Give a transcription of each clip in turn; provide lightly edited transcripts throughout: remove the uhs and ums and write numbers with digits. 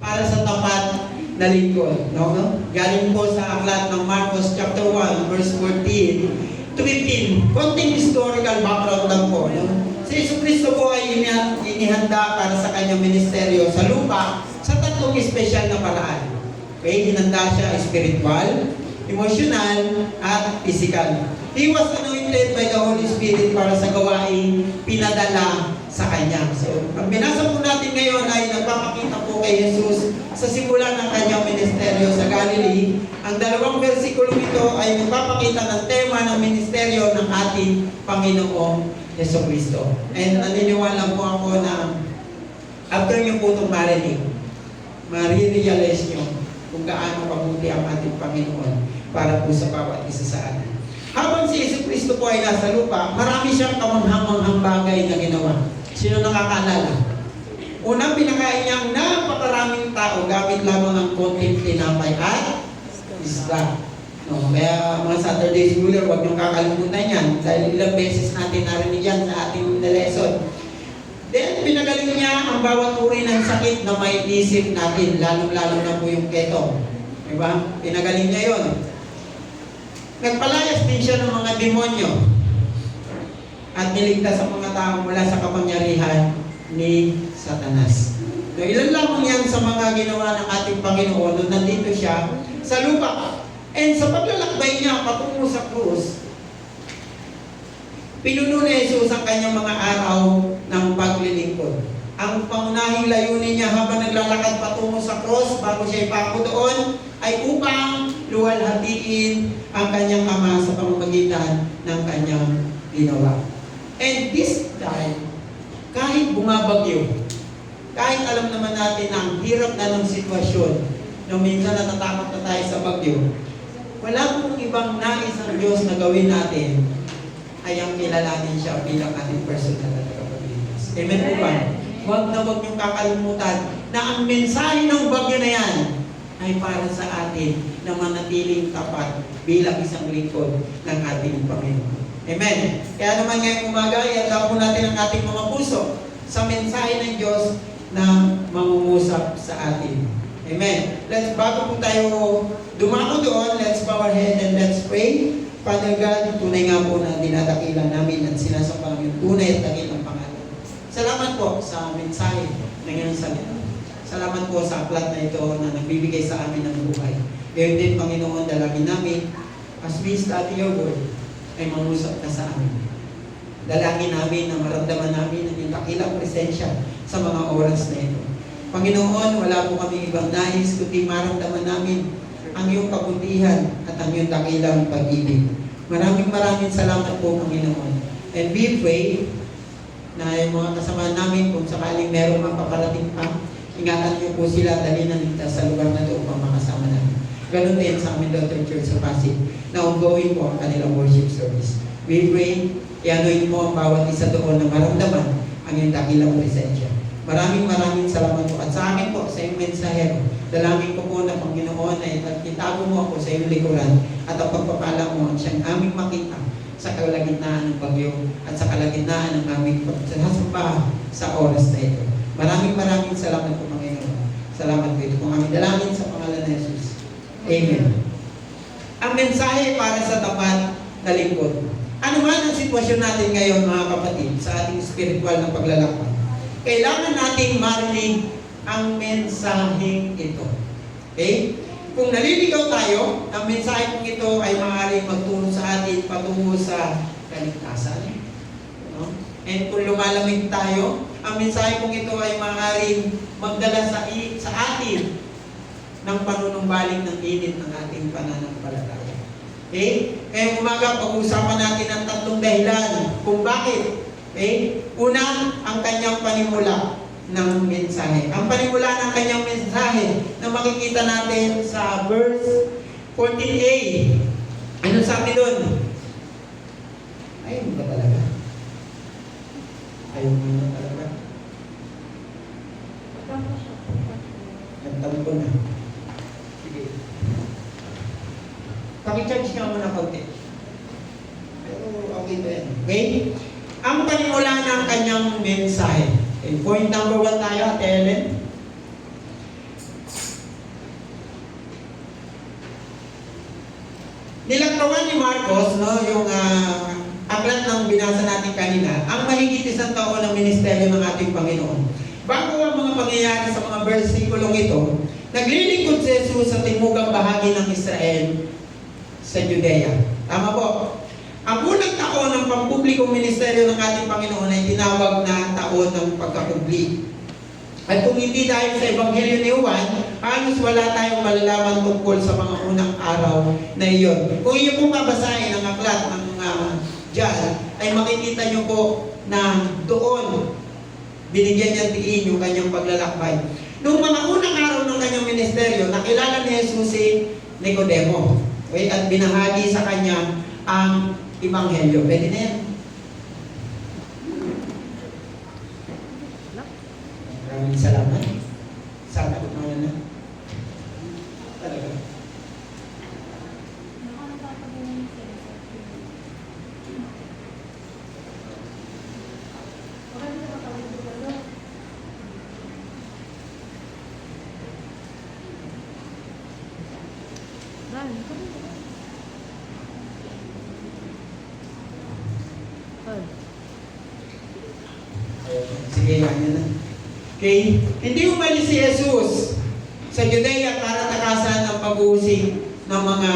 para sa tapat na lingkod. No? Galing po sa aklat ng Marcos chapter 1, verse 14 to 15. Konting historical background lang po. No? Si Jesucristo po ay inihanda para sa kanyang ministeryo sa lupa sa tatlong espesyal na paraan. Okay? Hinanda siya spiritual, emotional, at physical. He was anointed by the Holy Spirit para sa gawaing pinadala sa Kanya. So, ang binasa po natin ngayon ay nagpapakita po kay Jesus sa simula ng Kanyang ministeryo sa Galilee. Ang dalawang versikulong ito ay nagpapakita ng tema ng ministeryo ng ating Panginoong Jesucristo. And naniniwala po ako na after nyo po itong marinig, marirealize nyo kung gaano kabuti ang ating Panginoon para po sa bawat isa sa atin. Habang si Jesucristo po ay nasa lupa, marami siyang kamanghang-manghang bagay na ginawa. Sino nakakaalala? Unang pinakain niyang napakaraming tao gamit lamang ang konting tinapay at isda. No, kaya mga Saturday schooler, huwag niyong kakalimutan yan dahil ilang beses natin narinig yan sa ating lesson. Then, pinagaling niya ang bawat uri ng sakit na may isip natin, lalong-lalo na po yung keto. Diba? Pinagaling niya yon. Nagpalayas din siya ng mga demonyo at niligtas ang mga tao mula sa kapangyarihan ni Satanas. So, ilan lamang yan sa mga ginawa ng ating Panginoon nung nandito siya sa lupa. And sa paglalakbay niya patungo sa krus, pinuno ni Jesus ang kanyang mga araw ng paglilingkod. Ang pangunahing layunin niya habang naglalakad patungo sa krus bago siya ipako doon ay upang luwalhatiin ang kanyang Ama sa pamamagitan ng kanyang ginawa. And this time, kahit bumabagyo, kahit alam naman natin na ang hirap na ng sitwasyon, no, minsan natatakot na tayo sa bagyo, wala pong ibang nais ng Diyos na gawin natin ay ang kilalanin siya bilang ating personal na tagapagligtas. Amen po ba? Huwag na huwag niyong kakalimutan na ang mensahe ng bagyo na yan ay para sa atin na manatiling tapat bilang isang lingkod ng ating Panginoon. Amen. Kaya naman ngayong umaga, iadaan po natin ang ating mga puso sa mensahe ng Diyos na mangungusap sa atin. Amen. Bago po tayo dumako doon, let's bow our head and let's pray. Father God, tunay nga po na dinadakilan namin at sinasambang yung tunay at dakilang pangalan. Salamat po sa mensahe ng iyong salita. Salamat po sa aklat na ito na nagbibigay sa amin ng buhay. Gayon din, Panginoon, dalangin namin as we study your word ay mangusap ka sa amin. Dalangin namin na maramdaman namin ang iyong dakilang presensya sa mga oras na ito. Panginoon, wala po kami ibang nais kundi maramdaman namin ang iyong kabutihan at ang iyong dakilang pag-ibig. Maraming salamat po, Panginoon. And we pray na yung mga kasama namin, kung sakaling meron mang paparating pa, ingatan niyo po sila, dali na ligtas sa lugar na ito upang makasama namin. Ganun din sa aming Daughter Church sa Pasig na ongoing po ang kanilang worship service. We pray, i-anoint mo ang bawat isa doon na maramdaman ang iyong dakilang presensya. Maraming salamat po. At sa akin po, sa iyong mensahero, dalangin ko po na Panginoon ay itago mo ako sa iyong likuran at ang pagpapala mo ang siyang aming makita sa kalagitnaan ng bagyo at sa kalagitnaan ng aming pagsasamba sa oras na ito. Maraming salamat po, Panginoon. Salamat po ito. Kung aming dalangin sa pangalan ng Jesus. Amen. Ang mensahe para sa tapat na lingkod. Ano man ang sitwasyon natin ngayon, mga kapatid, sa ating spiritual na paglalakbay, kailangan nating marinig ang mensaheng ito. Okay? Kung naliligaw tayo, ang mensahe kong ito ay maaaring magturo sa atin patungo sa kaligtasan. No? And kung lumalamig tayo, ang mensahe kong ito ay maaaring magdala sa atin ng panunumbalik ng init ng ating pananampalataya. Okay? Kaya umaga, pag-uusapan natin ang tatlong dahilan kung bakit. Okay? Una, ang kanyang panimula ng mensahe. Ang panimula ng kanyang mensahe na makikita natin sa verse 14a. Ano sabi doon? Ayun ba talaga? Ayun ba talaga? Nagtampo na. Sige. Pakicharge nga muna kaunti. Pero okay ba yan? Okay? Ang panimula ng kanyang mensahe. Okay, point number 1 tayo, Ate Ellen. Nilagtawan ni Marcos, no, yung aklat ng binasa natin kanina, ang mahigit 1 taon ng ministeryo ng ating Panginoon. Bago ang mga pangyayari sa mga versikulong ito, naglilingkod si Jesus sa timugang bahagi ng Israel sa Judea. Tama po. Ang unang taon ng pampublikong ministeryo ng ating Panginoon ay tinawag na taon ng pagkakubli. At kung hindi dahil sa Ebanghelyo ni Juan, halos wala tayong malalaman tungkol sa mga unang araw na iyon. Kung iyo pong babasahin ang aklat ng John, ay makikita nyo po na doon binigyan niya diin yung kanyang paglalakbay. Noong mga unang araw ng kanyang ministeryo, nakilala ni Jesus si Nicodemo. Okay? At binahagi sa kanya ang Ebanghelyo. Pwede na yan. Maraming salamat. Sana ko naman na. Talaga. Sige, yan na. Okay? Hindi umalis si Jesus sa Judea para takasan ang pag-uusig ng mga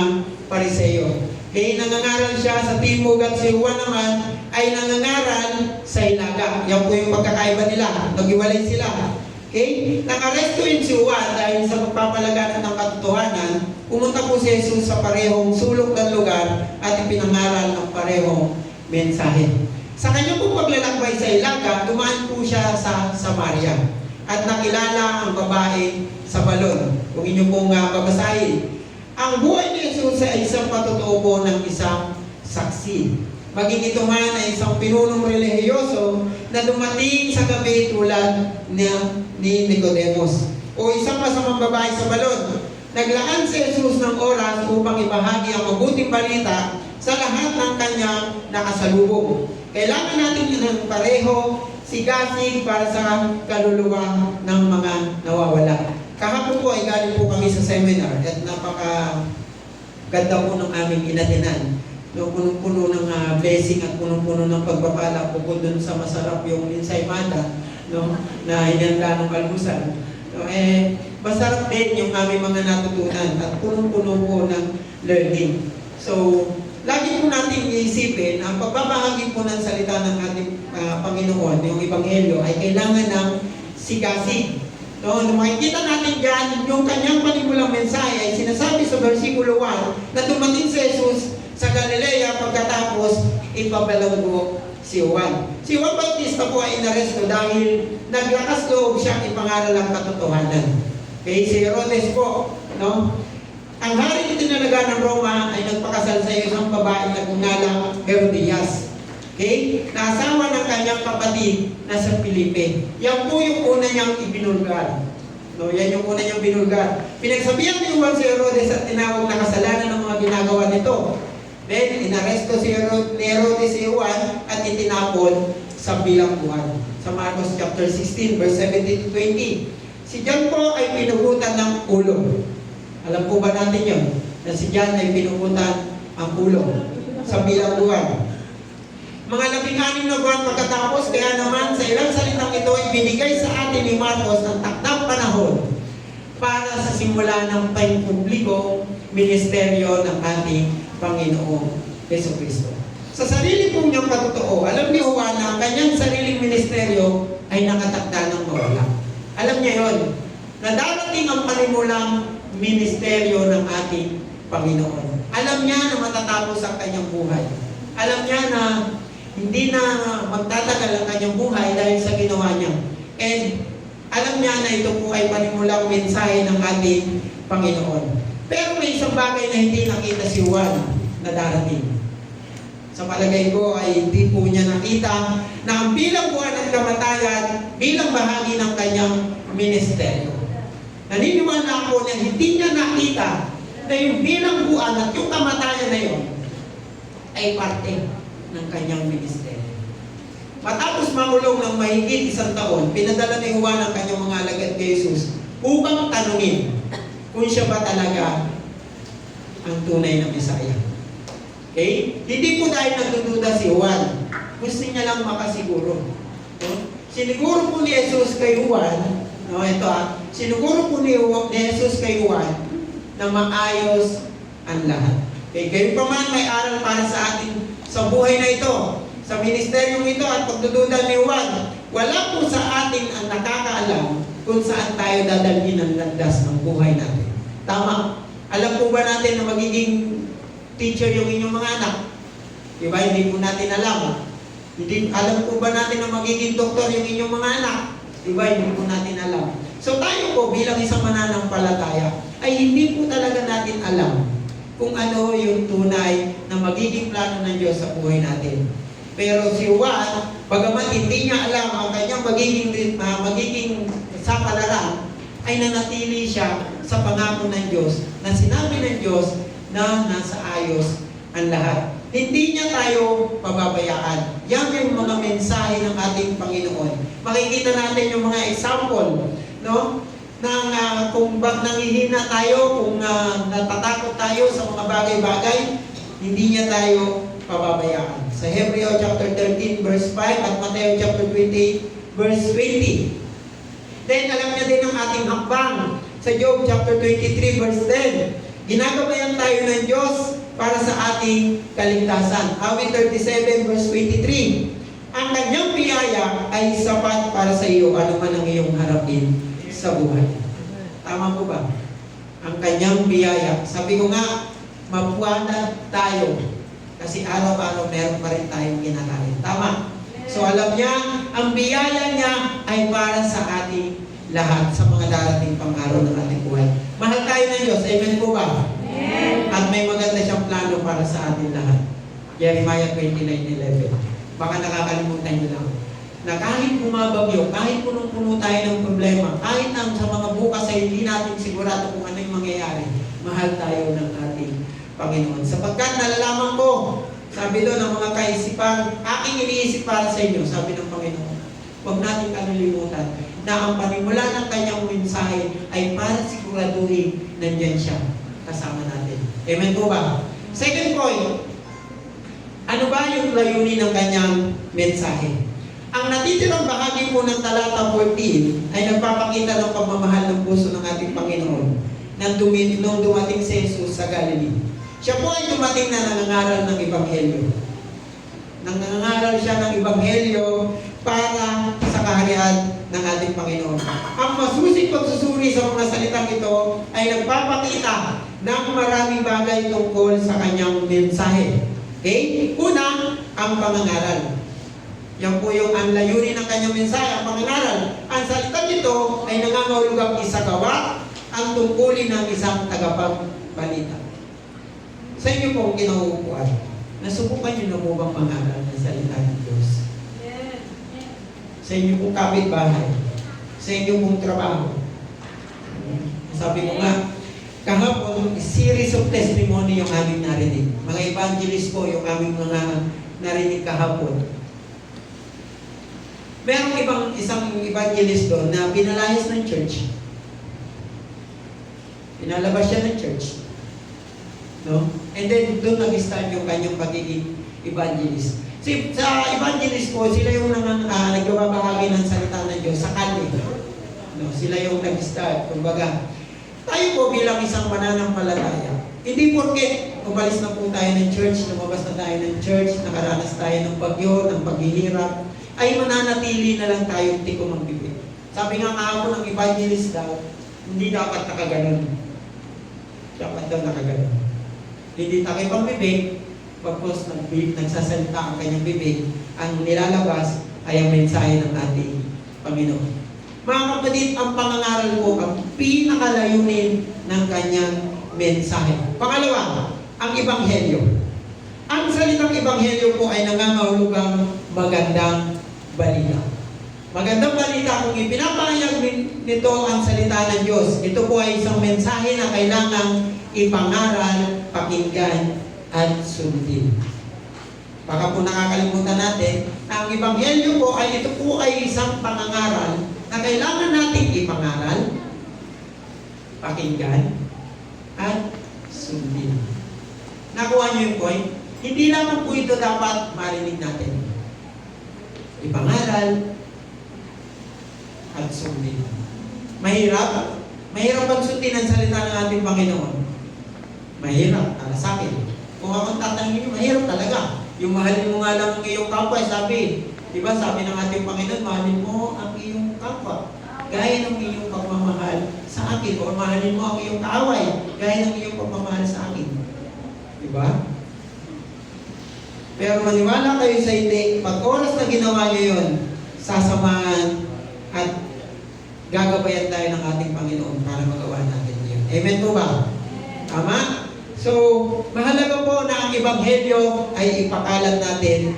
Pariseo. Okay? Nangangaral siya sa timog at si Juan naman ay nangangaral sa Hilaga. Yan po yung pagkakaiba nila. Nag-iwalay sila. Okay? Nang-arestuin si Juan dahil sa pagpapalaganan ng katotohanan, pumunta po si Jesus sa parehong sulok ng lugar at ipinangaral ng parehong mensahe. Sa kanyang pong paglalakbay sa Hilaga, dumaan po siya sa Samaria at nakilala ang babae sa balon. Kung inyo pong babasahin, ang buhay ni Jesus ay isang patotoo po ng isang saksi. Maging ito man ay isang pinunong relihiyoso na dumating sa gabi tulad ni Nicodemus o isang masamang babae sa balon. Naglaan si Jesus ng oras upang ibahagi ang mabuting balita sa lahat ng kanyang nakasalubong. Kailangan natin ng pareho sigasig para sa kaluluwa ng mga nawawala. Kahapon po ay galing po kami sa seminar at napaka-ganda po ng aming inatinan. No, punong-puno ng blessing at punong-puno ng pagpapala bukod dun sa masarap yung ensaymada, no, na hinanda ng almusal. No, masarap din yung aming mga natutunan at punong-puno po ng learning. So, lagi po natin iisipin ang pagbabahagi po ng salita ng ating Panginoon, yung Ebanghelyo, ay kailangan ng sigasig. No, makikita natin dyan, yung kanyang panimulang mensahe ay sinasabi sa versikulo 1 na dumating si Jesus sa Galilea pagkatapos ipabalanggo si Juan. Si Juan Bautista po ay inaresto dahil naglakas loob siyang ipangaral ang katotohanan. Okay, si Herodes po, no? Ang hari itinalaga ng Roma ay nagpakasal sa isang babae na kungalang Herodias. Okay? Naasawa ng kanyang kapatid na sa Filipe. Yan po yung una niyang ibinulgar. No, yan yung una niyang binulgar. Pinagsabihan ni Juan si Herodes at tinawag na kasalanan ng mga ginagawa nito. Then, inaresto si Herodes si Juan at itinapon sa bilangguan. Sa Marcos chapter 16, verse 17 to 20. Si John po ay pinugutan ng ulo. Alam po ba natin yun? Na si John ay pinugutan ang ulo sa bilangguan. Mga 16 na buwan pagkatapos, kaya naman sa ilang salitang ito ay binigay sa atin ni Marcos ng takdang panahon para sa simula ng pampublikong ministeryo ng ating Panginoong Jesucristo. Sa sarili po niyang patotoo, alam ni Juan na ang kanyang sariling ministeryo ay nakatakda ng mawala. Alam niya yon, na darating ang panimulang ministeryo ng ating Panginoon. Alam niya na matatapos ang kanyang buhay. Alam niya na hindi na magtatagal ang kanyang buhay dahil sa ginawa niya. And alam niya na ito po ay panimulang mensahe ng ating Panginoon. Pero may isang bagay na hindi nakita si Juan na darating. Sa palagay ko ay hindi po niya nakita na ang bilang buwan ng kamatayan bilang bahagi ng kanyang ministeryo. Naniniwala ako na hindi niya nakita na yung bilang buwan at yung kamatayan na yun ay parte ng kanyang ministeryo. Matapos makulong ng mahigit 1 taon, pinadala ni Juan ang kanyang mga alagad kay Jesus upang tanungin kung siya ba talaga ang tunay na Mesaya. Okay? Hindi po dahil nagdududa si Juan. Gusto niya lang makasiguro. No? Siniguro po ni Jesus kay Juan, no, siniguro po ni Jesus kay Juan na maayos ang lahat. Okay? Gayon pa man, may aral para sa atin sa buhay na ito, sa ministeryong ito at pagdududa ni Juan. Wala po sa atin ang nakakaalam kung saan tayo dadalhin ang landas ng buhay natin. Tama. Alam po ba natin na magiging teacher yung inyong mga anak? Diba? Hindi po natin alam. Hindi, alam po ba natin na magiging doktor yung inyong mga anak? Diba? Hindi po natin alam. So tayo po bilang isang mananampalataya ay hindi po talaga natin alam kung ano yung tunay na magiging plano ng Diyos sa buhay natin. Pero si Juan, bagamat hindi niya alam ang kanyang magiging sapalaran, ay nanatili siya sa pangako ng Diyos na sinabi ng Diyos na nasa ayos ang lahat. Hindi niya tayo pababayaan. Yan yung mga mensahe ng ating Panginoon. Makikita natin yung mga example, no? Kung nangihina tayo, kung natatakot tayo sa mga bagay-bagay, hindi niya tayo pababayaan. Sa Hebreo chapter 13 verse 5 at Mateo chapter 28 verse 20. Then alam niya din ang ating hakbang sa Job chapter 23 verse 10. Ginagabayan tayo ng Diyos para sa ating kaligtasan. Awit 37 verse 23. Ang kanyang biyaya ay sapat para sa iyo, ano man ang iyong harapin sa buhay. Tama po ba? Ang kanyang biyaya. Sabi ko nga, mapuwanag tayo. Kasi araw-araw meron pa rin tayong kinakain. Tama? So alam niya, ang biyaya niya ay para sa ating lahat sa mga darating pang araw ng ating buhay. Mahal tayo ng Diyos. Amen po ba? Amen. At may maganda siyang plano para sa ating lahat. Jeremiah 29:11. Baka nakakalimutan niyo lang. Na kahit bumabagyo, kahit punong-puno tayo ng problema, kahit ang sa mga bukas ay hindi natin sigurado kung ano yung mangyayari, mahal tayo ng ating Panginoon. Sapagkat nalalaman ko, sabi doon ng mga kaisipan, aking iniisip para sa inyo, sabi ng Panginoon. Huwag natin kalilimutan na ang panimula ng kanyang mensahe ay para siguraduhin nandyan siya kasama natin. Amen po ba? Second point, ano ba yung layunin ng kanyang mensahe? Ang natitirang bahagi po ng talata 14 ay nagpapakita ng pagmamahal ng puso ng ating Panginoon nung dumating si Jesus sa Galilee. Siya po ay dumating na nangangaral ng Ebanghelyo. Nangangaral siya ng Ebanghelyo para sa kaharian ng ating Panginoon. Ang masusing pagsusuri sa mga salitang ito ay nagpapakita ng maraming bagay tungkol sa kanyang mensahe. Okay? Una, ang pangangaral. Yan po yung ang layunin ng kanyang mensahe, ang pangangaral. Ang salita nito ay nangangahulugang isagawa ang tungkulin ng isang tagapagbalita. Sa inyo pong kinauupuan, nasubukan niyo na po bang mangaral ng salita ng Diyos? Sa inyo pong kapitbahay, sa inyo pong trabaho. Sabi ko nga, kahapon, series of testimony yung aming narinig. Mga evangelist po yung aming mga narinig kahapon. Merong isang evangelist doon na pinalayas ng church. Pinalabas siya ng church. No? And then doon nag-start yung kanyang pagiging evangelist. Sa evangelist po, sila yung nagbabahagi ng salita ng Diyos sa kalye. No? Sila yung nag-start. Kumbaga, tayo po bilang isang mananampalataya, hindi porket umalis na po tayo ng church, lumabas na tayo ng church, nakaranas tayo ng bagyo, ng paghihirap, ay mananatili na lang tayo tikom ang bibig. Sabi nga kahapon ng evangelist daw, hindi dapat nakaganon. Dapat daw nakaganon. Hindi takip ang bibig, pagkos nagsasalita ang kanyang bibig, ang nilalabas ay ang mensahe ng ating Panginoon. Mga kapatid, ang pangangaral po ang pinakalayunin ng kanyang mensahe. Pangalawa, ang Ebanghelyo. Ang salitang Ebanghelyo po ay nangangahulugang magandang balita. Magandang balita kung ipinapahayag nito ang salita ng Diyos. Ito po ay isang mensahe na kailangang ipangaral, pakinggan, at sundin. Baka po nakakalimutan natin, ang Ebanghelyo po ay ito po ay isang pangangaral na kailangan natin ipangaral, pakinggan, at sundin. Nakuha niyo yung point? Hindi lamang po ito dapat marinig natin. Ipangaral at sundin. Mahirap. Mahirap bang sundin ang salita ng ating Panginoon? Mahirap, para sa akin. Kung akong tatanungin, mahirap talaga. Yung mahalin mo nga lang ang iyong kapwa, sabi, di ba sabi ng ating Panginoon, mahalin mo ang iyong kapwa. Gaya ng iyong pagmamahal sa akin. O mahalin mo ang iyong kaaway. Gaya ng iyong pagmamahal sa akin. Di ba? Pero maniwala kayo sa hindi, pag oras na ginawa nyo yun, sasamahan at gagabayan tayo ng ating Panginoon para magawa natin yun. Amen po ba? Tama? So, mahalaga po na ang Ebanghelyo ay ipakalat natin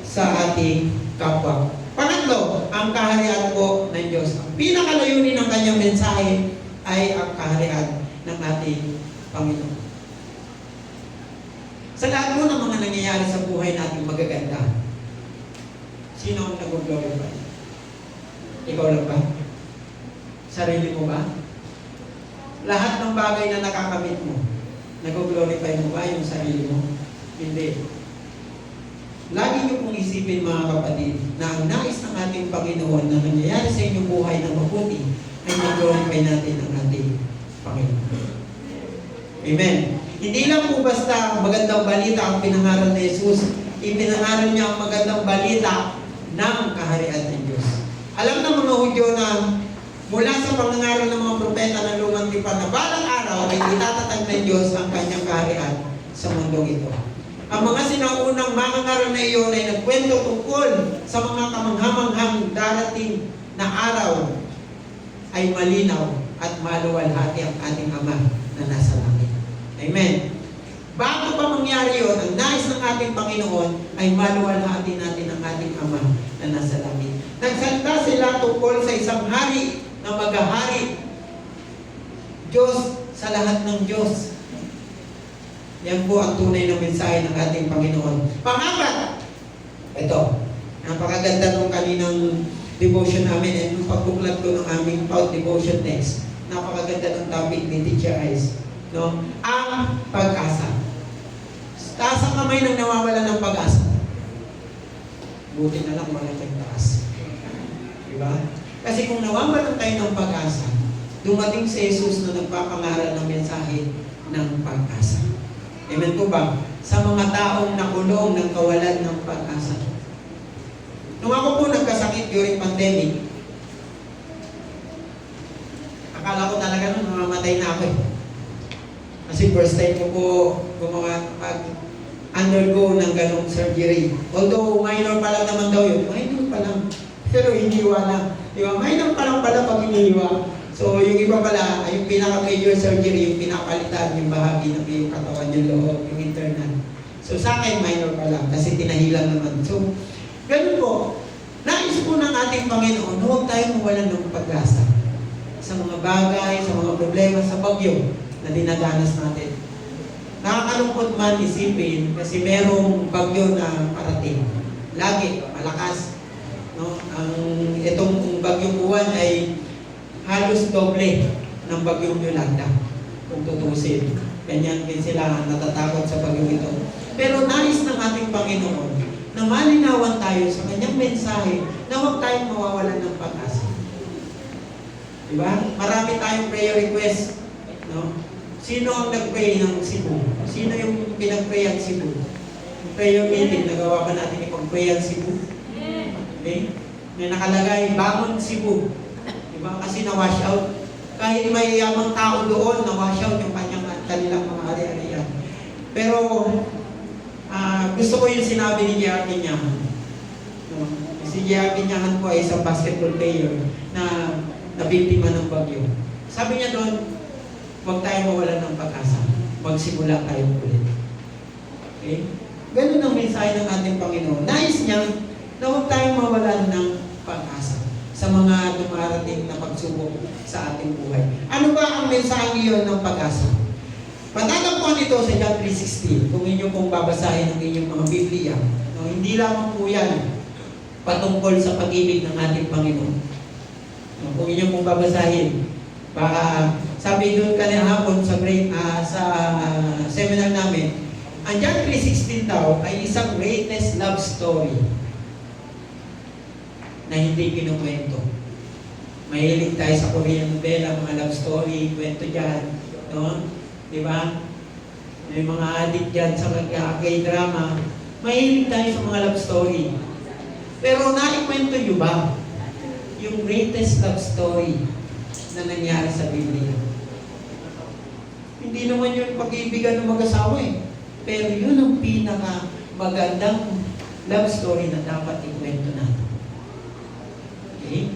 sa ating kapwa. Pangatlo, ang kaharian po ng Diyos. Ang pinakalayunin ng kanyang mensahe ay ang kaharian ng ating Panginoon. Sa lahat mo ng mga nangyayari sa buhay natin magaganda, sino ang nag-glorify? Ikaw lang ba? Sarili mo ba? Lahat ng bagay na nakakamit mo, nag-glorify mo ba yung sarili mo? Hindi. Lagi niyo pong isipin mga kapatid na ang nais ng ating Panginoon na nangyayari sa inyong buhay ng mabuti ay mag-glorify natin ang ating Panginoon. Amen. Hindi lang po basta magandang balita ang pinangaral ni Jesus, ipinangaral niya ang magandang balita ng kaharian ng Diyos. Alam ng mga Hudyo na mula sa pangangaral ng mga propeta ng lumang tipan na balang araw ay itatatag ng Diyos ang kanyang kaharian sa mundong ito. Ang mga sinaunang mangangaral na iyon ay nagkwento tungkol sa mga kamanghamanghang darating na araw ay malinaw at maluwalhati ang ating Ama na nasa langit. Amen. Bago pa mangyari yun, ang nais ng ating Panginoon ay maluwalhati natin ang ating Ama na nasa langit. Nagsalita sila tungkol sa isang hari na maghahari. Diyos sa lahat ng Diyos. Yan po ang tunay na mensahe ng ating Panginoon. Pangapat, ito, napakaganda nung kaninang devotion namin at nung pagbuklat ko ng aming Pout Devotion text. Napakaganda ng topic ni Teacher Ice. No? Ang pag-asa. Taas ang kamay ng nawawala ng pag-asa. Buti na lang malaking taas. Diba? Kasi kung nawawalan tayo ng pag-asa, dumating si Jesus na nagpapangaral ng mensahe ng pag-asa. Amen po ba? Sa mga taong nakulong ng kawalan ng pag-asa. Nung ako po nagkasakit during pandemic, akala ko talaga nung mamamatay na ako eh. Kasi first time ko po undergo ng ganong surgery. Although minor pa lang naman daw yun. Minor pa lang. Pero hiniwa na. Diba? Minor pa lang pala pag hiniwa. So yung iba pala, yung pinaka-major surgery, yung pinapalitan, yung bahagi ng iyong katawan, yung loob, yung internal. So sa akin, minor pa lang. Kasi tinahilan naman. So, ganun po. Nais po ng ating Panginoon, huwag tayong mawalan ng pag-asa sa mga bagay, sa mga problema, sa bagyo na dinadanas natin. Nakakalungkot man isipin kasi merong bagyo na parating. Lagi, malakas. No? Itong bagyong Uwan ay halos doble ng bagyong Yolanda. Kung tutusin. Ganyan din sila natatakot sa bagyong ito. Pero nais ng ating Panginoon na malinawan tayo sa kanyang mensahe na huwag tayong mawawalan ng pag-asa. Diba? Marami tayong prayer request. No? Sino ang nag-pray ng Cebu? Sino yung pinag-pray ang Cebu? Yung prayer meeting, nagawa ba natin ipag-pray ang Cebu? Okay? May nakalagay, bangon Cebu. Diba? Kasi na-wash out. Kahit may yamang tao doon, na-wash out yung kanilang mga ari-arian. Pero, gusto ko yung sinabi ni J.R. Kinyahan. No? Si J.R. Kinyahan po ay isang basketball player na nabiktima ng bagyo. Sabi niya doon, huwag tayo mawalan ng pag-asa. Magsimula tayo ulit. Okay? Ganun ang mensahe ng ating Panginoon. Nais niya na huwag tayong mawalan ng pag-asa sa mga dumarating na pagsubok sa ating buhay. Ano ba ang mensahe niyon ng pag-asa? Matatagpuan ito sa John 3:16. Kung inyo pong babasahin ang inyong mga Biblia, no, hindi lamang po yan patungkol sa pag-ibig ng ating Panginoon. No, kung inyo pong babasahin, baka sabi doon kanina hapon sa seminar namin, Ang John 3:16 daw ay isang greatest love story na hindi kinukwento. Mahilig tayo sa Korean novela, mga love story, kwento dyan. No? Di ba? May mga addict dyan sa K-drama. Mahilig tayo sa mga love story. Pero naikwento nyo ba yung greatest love story na nangyari sa Biblia? Hindi naman yun pag-ibigan ng mag-asawa eh. Pero yun ang pinaka magandang love story na dapat ikwento natin. Okay?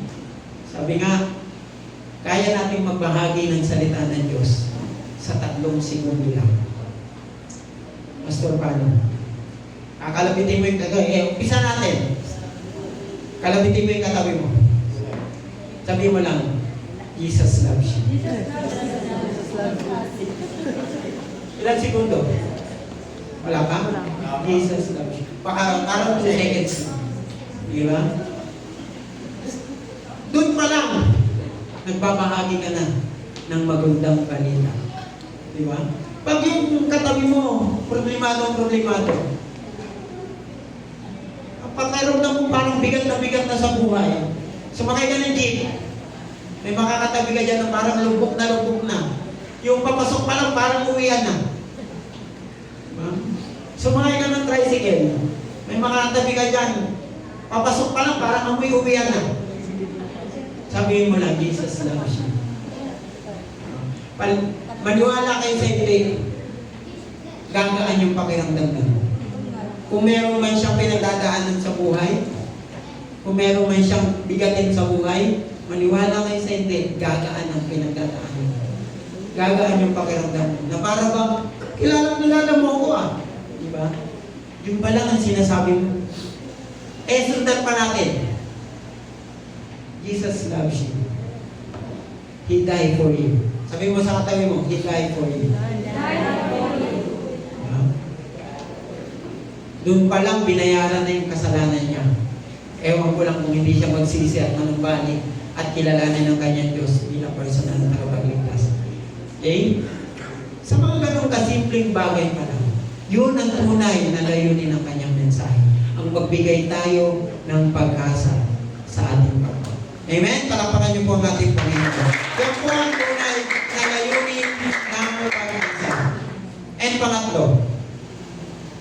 Sabi nga, kaya nating magbahagi ng salita ng Diyos sa 3 segundo lang. Pastor, paano? Kalabitin mo yung katabi. Umpisa natin. Kalabitin mo yung katabi mo. Sabi mo lang, Jesus loves you. Ilang segundo? Wala pa? Jesus loves you. Parang 2 seconds. Di ba? Doon pa lang, nagbabahagi ka na ng magandang balita. Di ba? Pag yung katabi mo, problemado. Pag mayroon na mo parang bigat na sa buhay, sumakay ka ng jeep, may makakatabi ka dyan na parang lubok na. Yung papasok pa lang, parang uwian na. Diba? Sumakay ka ng tricycle, may makakatabi ka dyan, papasok pa lang, parang amoy uwian na. Sabihin mo lang, Jesus loves you. Maniwala kayo sa hindi, gagaan yung pakiramdam na. Kung meron man siyang pinagdadaanan sa buhay, kung meron man siyang bigatin sa buhay, maniwala kayo sa hindi, gagaan ang pinagdadaanan. Gagaan yung pakiramdam mo. Na para bang, kilala mo ako Diba? Yung pa lang ang sinasabi mo. Sundan pa natin. Jesus loves you. He died for you. Sabi mo sa katabi mo, He died for you. Doon pa lang, binayaran na yung kasalanan niya. Ewan ko lang kung hindi siya magsisi at manumbalik at kilalanin ng kanyang Diyos bilang personal na tagapagligtas. Okay? Sa mga ganong kasimpleng bagay pa lang, yun ang tunay na layunin ng kanyang mensahe. Ang magbigay tayo ng pag-asa sa ating pagkakas. Amen? Palakpakan niyo po ang ating Panginoon. Yan po ang tunay na layunin ng pag-asa. And pangatlo,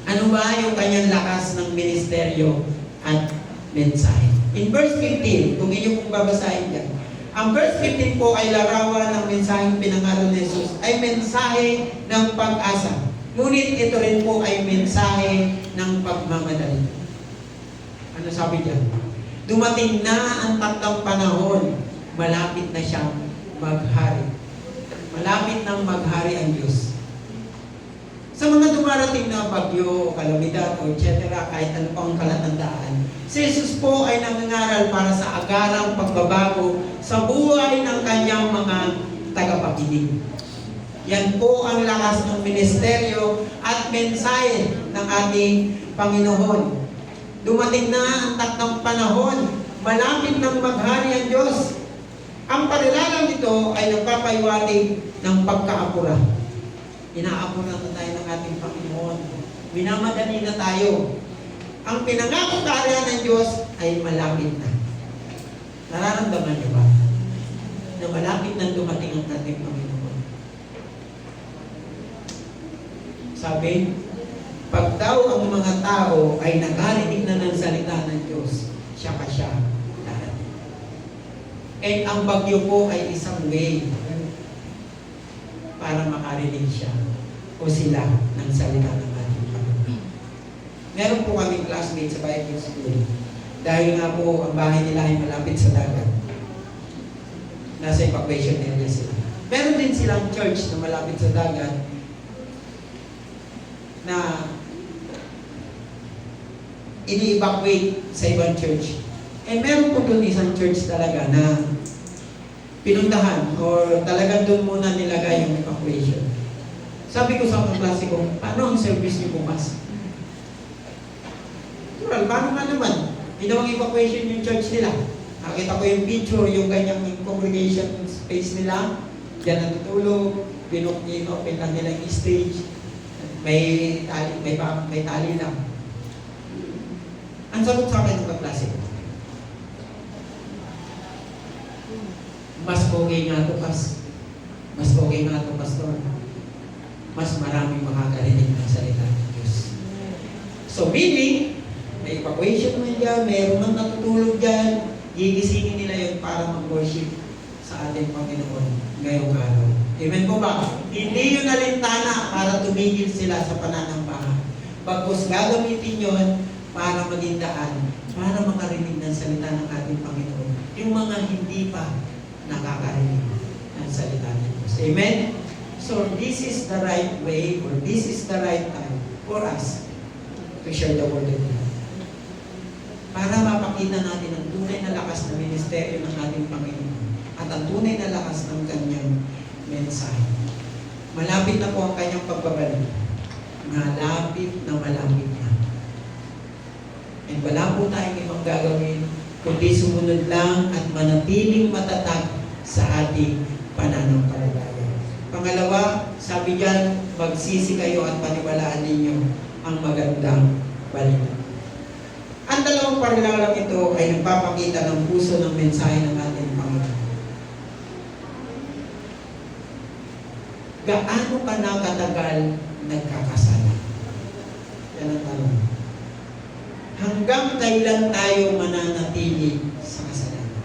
ano ba yung kanyang lakas ng ministeryo at mensahe? In verse 15, kung inyo pong babasahin dyan, ang verse 15 po ay larawan ng mensaheng pinangaral ni Jesus, ay mensahe ng pag-asa. Ngunit ito rin po ay mensahe ng pagmamadali. Ano sabi dyan? Dumating na ang tatlong panahon, malapit na siyang maghari. Malapit nang maghari ang Diyos. Sa mga dumarating na bagyo, kalamidad, o etc., kahit ano pang kalatandaan, si Jesus po ay nangangaral para sa agarang pagbabago sa buhay ng kanyang mga tagapakinig. Yan po ang lakas ng ministeryo at mensahe ng ating Panginoon. Dumating na ang tatlong panahon, malapit nang maghari ang Diyos. Ang panilalang nito ay nagpapaiwatig ng pagkaapura. Inaapura na tayo ng ating Panginoon. Minamadali na tayo. Ang pinangakong kaharian ng Diyos ay malapit na. Nararamdaman niyo ba? Na malapit na dumating ang ating Panginoon. Sabi, pag daw ang mga tao ay nakarinig na ng salita ng Diyos, siya darating. And ang bagyo po ay isang way para makarinig siya o sila ng salita ng ating Panginoon. Meron po kaming classmate sa Bible School. Dahil nga po ang bahay nila ay malapit sa dagat. Nasa evacuation area sila. Meron din silang church na malapit sa dagat na ini-evacuate sa ibang church. Eh meron po doon isang church talaga na pinuntahan or talagang doon muna nilagay yung evacuation. Sabi ko sa mga klase ko, paano ang service niyo bukas? Natural, paano nga naman? Ginawang evacuation yung church nila. Nakita ko yung picture, yung ganyang congregation space nila. Diyan natutulog, open lang nila yung stage. may tali lang. Ang sagot sa akin ng kaklase, mas okay nga to, mas okay nga to, pastor. Mas maraming makakarinig ng salita ng Diyos. So meaning, may evacuation naman dyan, mayroon man natutulog dyan, gigisingin nila yun para mag-worship sa ating Panginoon ngayong araw. Amen po ba? Hindi yun alintana para tumigil sila sa pananambahan. Bagkus gagamitin yun para maging daan, para makarinig ng salita ng ating Panginoon. Yung mga hindi pa nakakarinig ng salita ng Diyos. Amen? So this is the right way, or this is the right time for us to share the word of God. Para mapakita natin ang tunay na lakas na ministeryo ng ating Panginoon at ang tunay na lakas ng kanyang mensahe. Malapit na po ang kanyang pagbabalik. Malapit na. And wala po tayong ibang gagawin kundi sumunod lang at manatiling matatag sa ating pananampalataya. Pangalawa, sabi diyan, magsisi kayo at paniwalaan ninyo ang magandang balita. Ang dalawang parilalang ito ay nagpapakita ng puso ng mensahe ng ating Panginoon. Gaano ka na katagal nagkakasala? Yan ang tanong. Hanggang kailan tayo mananatili sa kasalanan?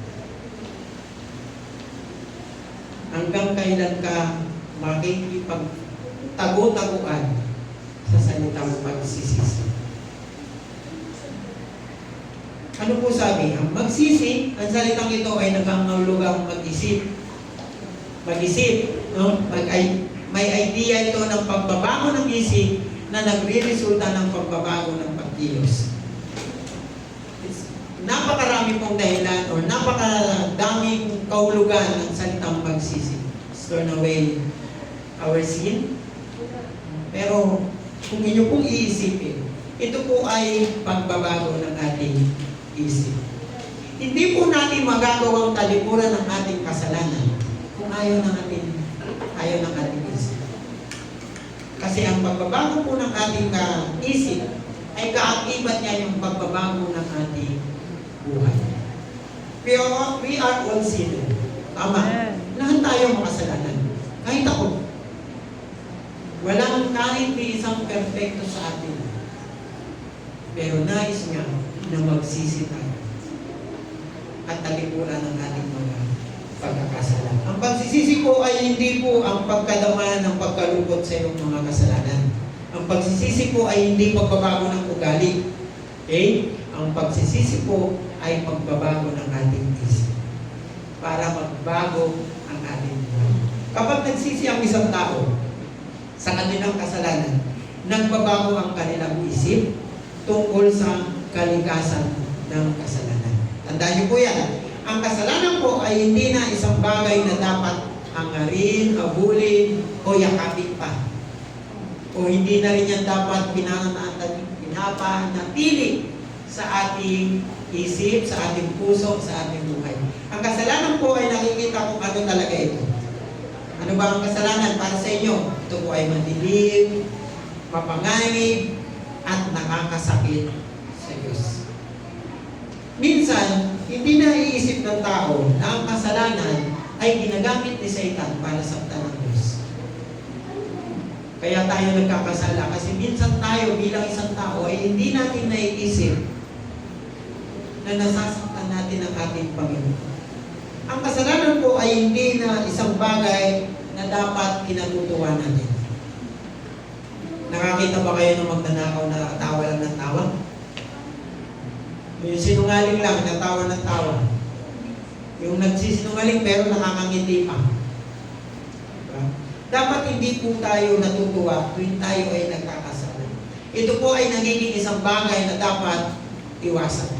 Hanggang kailan ka makikipagtago-taguan sa salitang pagsisisi? Ano po sabi? Ang magsisi, ang salitang ito ay nagkangahulugang mag-isip. Mag-isip, no? May idea ito ng pagbabago ng isip na nagre-resulta ng pagbabago ng pagkilos. Napakarami pong dahilan o napakadaming kahulugan ng salitang magsisi. Turn away our sin. Pero kung inyo pong iisipin, ito po ay pagbabago ng ating isip. Hindi po natin magagawang talikuran ng ating kasalanan kung ayaw ng ating isip. Kasi ang pagbabago po ng ating isip ay kaakibat niya yung pagbabago ng ating buhay. We are all sinners. Tama. Lahat tayo makasalanan. Kahit ako. Walang kahit ni isang perfecto sa atin. Pero nais niya na magsisi tayo at talikuran ng ating mga pagkakasala. Ang pagsisisi po ay hindi po ang pagkadama ng pagkalungkot sa iyong mga kasalanan. Ang pagsisisi po ay hindi pagbabago ng ugali. Okay? Ang pagsisisi po ay pagbabago ng ating isip para magbago ang ating buhay. Kapag nagsisi ang isang tao sa kanilang kasalanan, nagbabago ang kanilang isip tungkol sa kalikasan ng kasalanan. Tandaan niyo po yan. Ang kasalanan po ay hindi na isang bagay na dapat hangarin, habulin, o yakapin pa. O hindi na rin yan dapat pinapanatili sa ating isip, sa ating puso, sa ating buhay. Ang kasalanan po ay nakikita kung ano talaga ito. Ano ba ang kasalanan para sa inyo? Ito po ay madilim, mapanganib, at nakakasakit sa Diyos. Minsan, hindi na iisip ng tao na ang kasalanan ay ginagamit ni Satan para saktan ng Diyos. Kaya tayo nagkakasala kasi minsan tayo bilang isang tao ay hindi natin naiisip na nasasaktan natin ang ating Panginoon. Ang kasalanan po ay hindi na isang bagay na dapat kinatutuwa natin. Nakakita ba kayo ng magnanakaw na tawa lang ng tawa? Yung sinungaling lang, natawa ng tawa. Yung nagsisinungaling pero nakakangiti pa. Diba? Dapat hindi po tayo natutuwa tuwing tayo ay nagkakasala. Ito po ay nagiging isang bagay na dapat iwasan.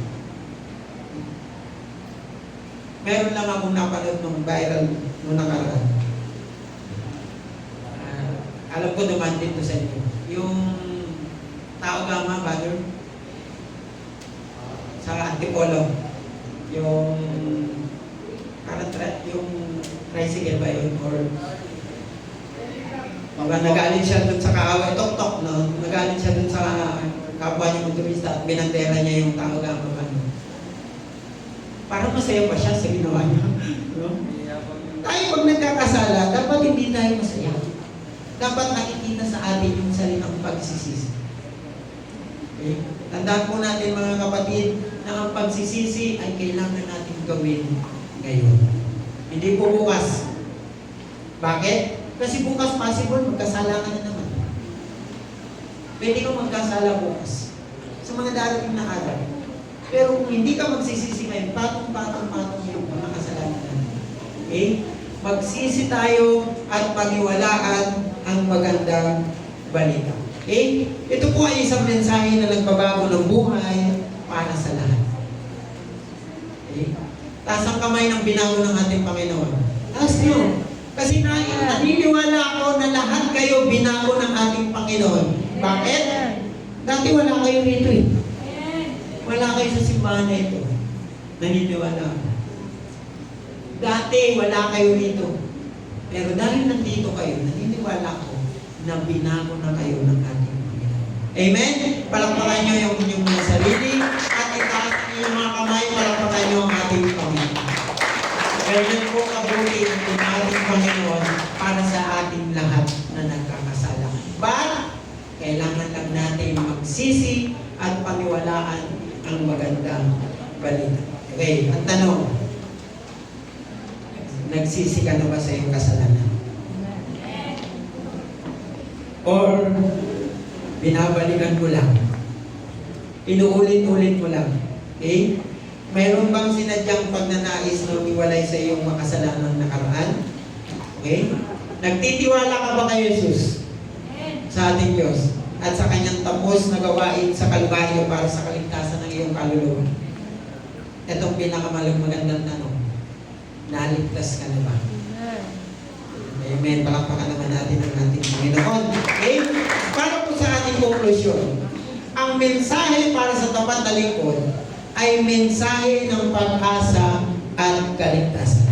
Meron lang akong napanood ng viral noong nakaraan. Alam ko naman dito sa inyo. Yung tao gama, brother, sa Antipolo, yung tricycle ba yun? Or Nagalit siya dun sa kaaway, tok-tok, no? Nagalit siya dun sa kapwa niya motorista at binandera niya yung tao gama. Parang masaya pa siya sa ginawa niya. No? Tayo pag nagkakasala, dapat hindi tayo masaya. Dapat nakikita sa atin yung salitang pagsisisi. Okay? Tandaan po natin mga kapatid na ang pagsisisi ay kailangan natin gawin ngayon. Hindi po bukas. Bakit? Kasi bukas possible, magkasala ka na naman. Pwede kang magkasala bukas sa mga darating na araw. Pero kung hindi ka magsisisi ngayon, patong yung mga kasalanan natin. Okay? Magsisi tayo at paniwalaan ang magandang balita. Okay? Ito po ay isang mensahe na nagbabago ng buhay para sa lahat. Okay? Taas ang kamay ng binago ng ating Panginoon. Taas nyo. Kasi naniniwala ako na lahat kayo binago ng ating Panginoon. Bakit? Dati wala kayo rito eh. Wala kayo sa simbahan na ito. Naniniwala ako. Dati wala kayo rito. Pero dahil nandito kayo, naniniwala ko na binago na kayo ng ating Panginoon. Amen? Palakpakan nyo yung inyong mga sarili at itaas nyo yung mga kamay, palakpakan nyo ang ating Panginoon. Ganyan po kabuti ang ating Panginoon para sa ating lahat na nagkakasala. But, kailangan lang natin magsisi at paniwalaan ang magandang balita. Okay, ang tanong, nagsisi ka na ba sa iyong kasalanan? Or, binabalikan mo lang? Inuulit-ulit mo lang? Okay? Mayroon bang sinadyang pagnanais na umiwalay sa iyong makasalanan nakaraan? Okay? Nagtitiwala ka ba kay Jesus? Sa ating Diyos? At sa kanyang tapos na gawain sa Kalbaryo para sa kaligtasan ng iyong kaluluwa? Itong pinakamagandang tanong. Naligtas ka na ba? Amen. Palakpakan naman natin ang ating Panginoon. Okay? Para po sa ating konklusyon, ang mensahe para sa tapat na lingkod ay mensahe ng pag-asa at kaligtasan.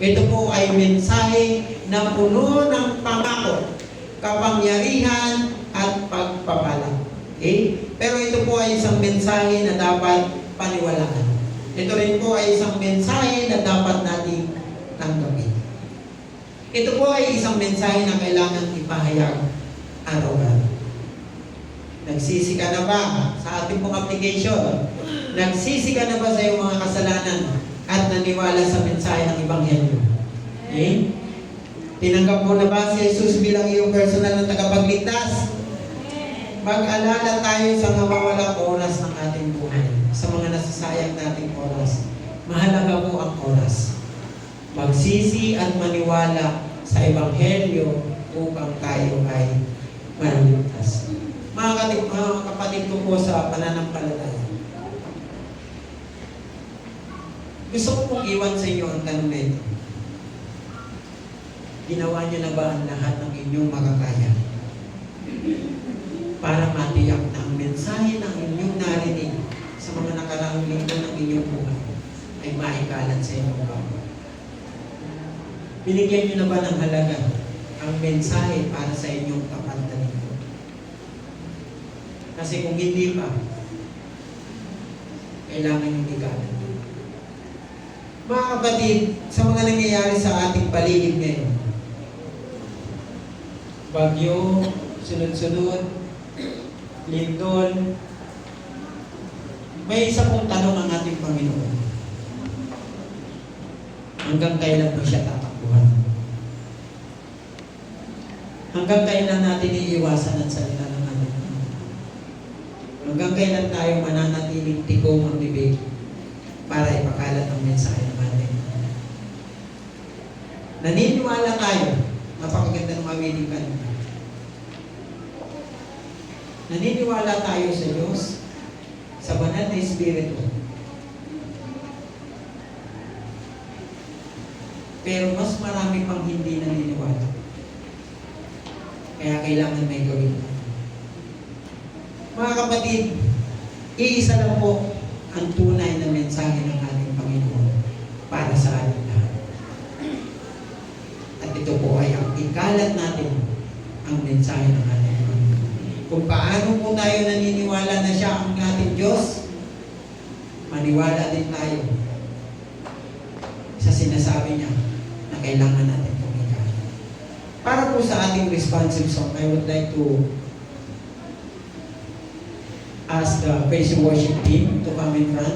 Ito po ay mensahe na puno ng pangako, kapangyarihan at pagpapala. Okay? Pero ito po ay isang mensahe na dapat paniwalaan. Ito rin po ay isang mensahe na dapat nating tanggapin. Ito po ay isang mensahe na kailangan ipahayag araw-araw. Nagsisi ka na ba sa ating pong application? Nagsisi ka na ba sa iyong mga kasalanan at naniwala sa mensahe ng Ebanghelyo? Okay? Tinanggap mo na ba si Jesus bilang iyong personal na tagapagligtas? Mag-alala tayo sa nawawalang oras ng ating buhay, sa mga nasasayang nating oras. Mahalaga po ang oras. Magsisi at maniwala sa Ebanghelyo upang tayo ay maligtas. Mga kapatid ko po sa pananampalataya, gusto ko pong iwan sa inyo ang tanong na ito. Ginawa niyo na ba ang lahat ng inyong makakaya para matiyak na ang mensahe ng inyong narinig sa mga nakaraang linggo ng inyong buhay ay maikalat sa inyong kapwa? Binigyan niyo na ba ng halaga ang mensahe para sa inyong tapat na linggo? Kasi kung hindi pa, kailangan yung ikalat. Mga kapatid, sa mga nangyayari sa ating paligid ngayon, bagyo, sunod-sunod, lindol, may isa pong tanong ang ating Panginoon. Hanggang kailan mo siya tatakbuhan? Hanggang kailan natin iiwasan ang salita ng ating Panginoon? Hanggang kailan tayo mananatiling tikong ang bibig para ipakalat ang mensahe ng ating Panginoon? Naniniwala tayo, napakaganda ng awiling kanina. Naniniwala tayo sa Diyos, sa banal na Espiritu. Pero mas marami pang hindi naniniwala. Kaya kailangan may gawin. Mga kapatid, iisa lang po ang tunay na mensahe ng ating Panginoon para sa ating lahat. At ito po ay ang ikalat natin ang mensahe ng ating Panginoon. Kung paano po tayo naniniwala na siya ang ating Diyos, maniwala din tayo sa sinasabi niya na kailangan natin pumigay. Para po sa ating responsive song, I would like to ask the praise and worship team to come in front.